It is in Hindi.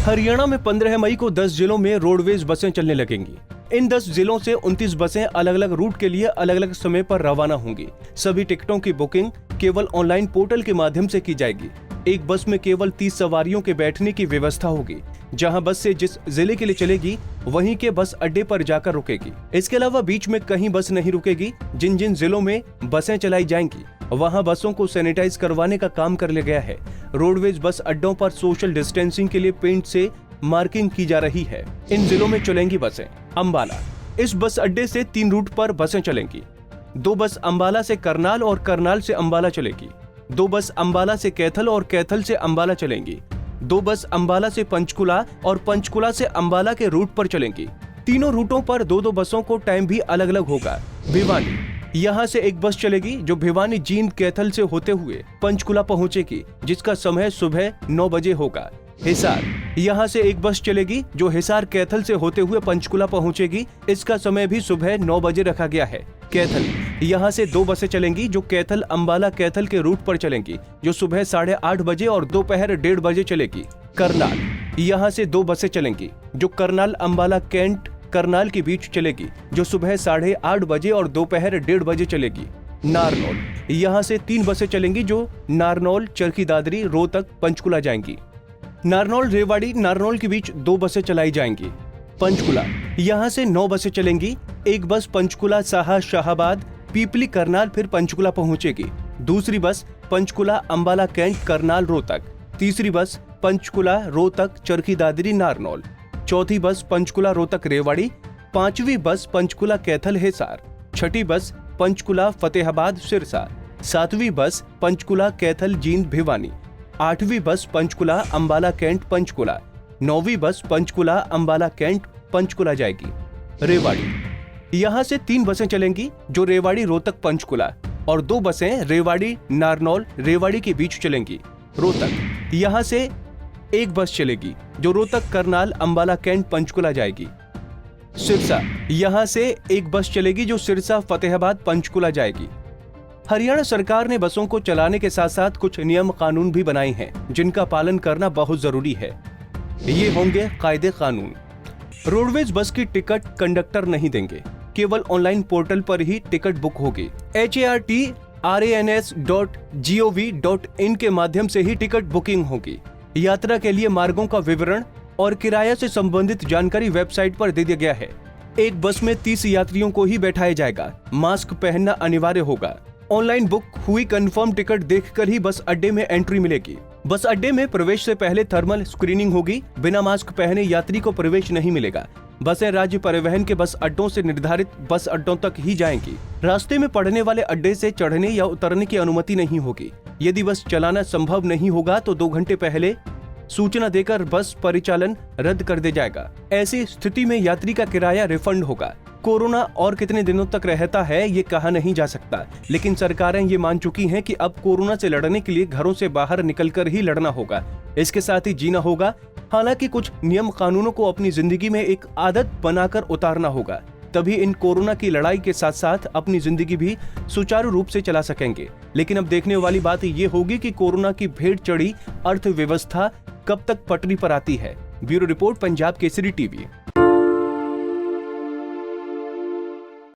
हरियाणा में 15 मई को 10 जिलों में रोडवेज बसें चलने लगेंगी। इन 10 जिलों से 29 बसें अलग अलग रूट के लिए अलग अलग समय पर रवाना होंगी। सभी टिकटों की बुकिंग केवल ऑनलाइन पोर्टल के माध्यम से की जाएगी। एक बस में केवल 30 सवारियों के बैठने की व्यवस्था होगी। जहां बस से जिस जिले के लिए चलेगी वहीं के बस अड्डे पर जाकर रुकेगी। इसके अलावा बीच में कहीं बस नहीं रुकेगी। जिन जिन जिलों में बसें चलाई जाएंगी वहां बसों को सैनिटाइज करवाने का काम कर लिया गया है। रोडवेज बस अड्डों पर सोशल डिस्टेंसिंग के लिए पेंट से मार्किंग की जा रही है। इन जिलों में चलेंगी बसें। अंबाला, इस बस अड्डे से 3 रूट पर बसें चलेंगी। 2 बस अंबाला से करनाल और करनाल से अंबाला चलेगी। 2 बस अंबाला से कैथल और कैथल से अंबाला चलेंगी। 2 बस अंबाला से पंचकुला और पंचकुला से अंबाला के रूट पर चलेंगी। तीनों रूटों पर 2-2 बसों को टाइम भी अलग अलग होगा। भिवानी, यहाँ से एक बस चलेगी जो भिवानी जींद कैथल से होते हुए पंचकुला पहुंचेगी, जिसका समय सुबह 9 बजे होगा। हिसार, यहाँ से एक बस चलेगी जो हिसार कैथल से होते हुए पंचकुला पहुंचेगी। इसका समय भी सुबह 9 बजे रखा गया है। कैथल, यहाँ से 2 बसें चलेंगी जो कैथल अंबाला कैथल के रूट पर चलेंगी, जो सुबह 8:30 बजे और दोपहर 1:30 बजे चलेगी। करनाल, यहाँ से 2 बसें चलेंगी जो करनाल अंबाला कैंट करनाल के बीच चलेगी, जो सुबह 8:30 बजे और दोपहर 1:30 बजे चलेगी। नारनौल, यहाँ से 3 बसें चलेंगी जो नारनौल चरखी दादरी रोहतक पंचकुला जाएंगी। नारनौल रेवाड़ी नारनौल के बीच 2 बसें चलाई जाएंगी। पंचकुला, यहाँ से 9 बसें चलेंगी। एक बस पंचकुला साहा शाहाबाद पीपली करनाल फिर पंचकुला पहुंचेगी। दूसरी बस पंचकुला अंबाला कैंट करनाल रोहतक। तीसरी बस पंचकुला रोहतक चरखी दादरी नारनौल। चौथी बस पंचकुला रोहतक रेवाड़ी। 5वीं बस पंचकुला कैथल हिसार। 6ठी बस पंचकुला फतेहाबाद सिरसा। 7वीं बस पंचकुला कैथल जींद भिवानी। 8वीं बस पंचकुला अंबाला कैंट पंचकुला। 9वीं बस पंचकुला अंबाला कैंट पंचकुला जाएगी। रेवाड़ी, यहाँ से 3 बसें चलेंगी जो रेवाड़ी रोहतक पंचकुला और 2 बसें रेवाड़ी नारनौल रेवाड़ी के बीच चलेंगी। रोहतक, यहाँ से एक बस चलेगी जो रोहतक करनाल अंबाला कैंट पंचकुला जाएगी। सिरसा, यहाँ से एक बस चलेगी जो सिरसा फतेहाबाद पंचकुला जाएगी। हरियाणा सरकार ने बसों को चलाने के साथ साथ कुछ नियम कानून भी बनाए हैं जिनका पालन करना बहुत जरूरी है। ये होंगे कायदे कानून। रोडवेज बस की टिकट कंडक्टर नहीं देंगे, केवल ऑनलाइन पोर्टल पर ही टिकट बुक होगी। HARTRANS.gov.in के माध्यम से ही टिकट बुकिंग होगी। यात्रा के लिए मार्गों का विवरण और किराया से संबंधित जानकारी वेबसाइट पर दे दिया गया है। एक बस में 30 यात्रियों को ही बैठाया जाएगा। मास्क पहनना अनिवार्य होगा। ऑनलाइन बुक हुई कंफर्म टिकट देखकर ही बस अड्डे में एंट्री मिलेगी। बस अड्डे में प्रवेश से पहले थर्मल स्क्रीनिंग होगी। बिना मास्क पहने यात्री को प्रवेश नहीं मिलेगा। बसें राज्य परिवहन के बस अड्डों से निर्धारित बस अड्डों तक ही जाएंगी। रास्ते में पड़ने वाले अड्डे से चढ़ने या उतरने की अनुमति नहीं होगी। यदि बस चलाना संभव नहीं होगा तो 2 घंटे पहले सूचना देकर बस परिचालन रद्द कर दिया जाएगा। ऐसी स्थिति में यात्री का किराया रिफंड होगा। कोरोना और कितने दिनों तक रहता है ये कहा नहीं जा सकता, लेकिन सरकारें ये मान चुकी हैं कि अब कोरोना से लड़ने के लिए घरों से बाहर निकलकर ही लड़ना होगा। इसके साथ ही जीना होगा। हालांकि कुछ नियम कानूनों को अपनी जिंदगी में एक आदत बनाकर उतारना होगा, तभी इन कोरोना की लड़ाई के साथ साथ अपनी जिंदगी भी सुचारू रूप से चला सकेंगे। लेकिन अब देखने वाली बात ये होगी कि कोरोना की भेड़ चढ़ी अर्थव्यवस्था कब तक पटरी पर आती है। Bureau report, Punjab Kesari TV.